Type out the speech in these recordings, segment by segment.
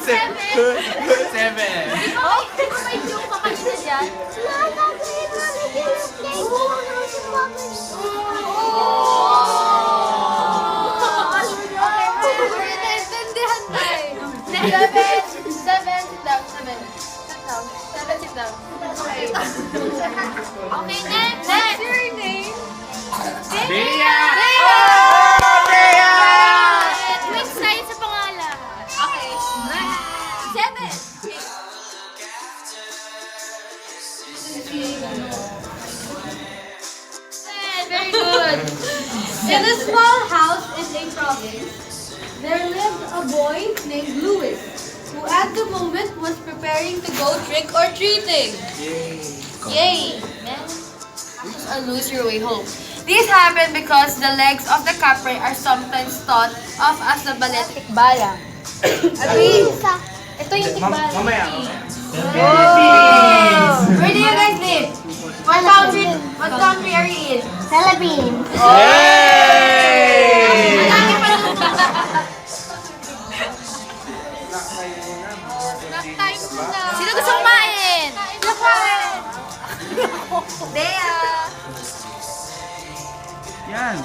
Seven. Di ba may joke pa kanina dyan? Naintindihan tayo. Seven. Sit down. Sit down. Okay. Okay, next. What's your name? Bea! Bea! Twins tayo sa pangalan. Okay. Seven. Very good. In a small house in a province, there lived a boy named Louis, who at the moment was preparing to go trick or treating. Yay! Or lose your way home. This happened because the legs of the capre are sometimes thought of as the ballet tikbala. Ito yung tikbala. Mamaya. Where do you guys live? What country are you in? Philippines. Madami pa lang. Sino gusto kumain? Bea. Yan.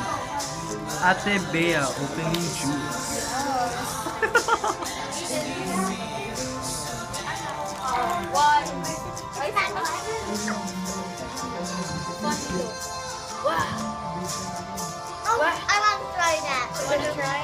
Ate Bea, opening juice. One. Wow. I want to try that. Wanna try?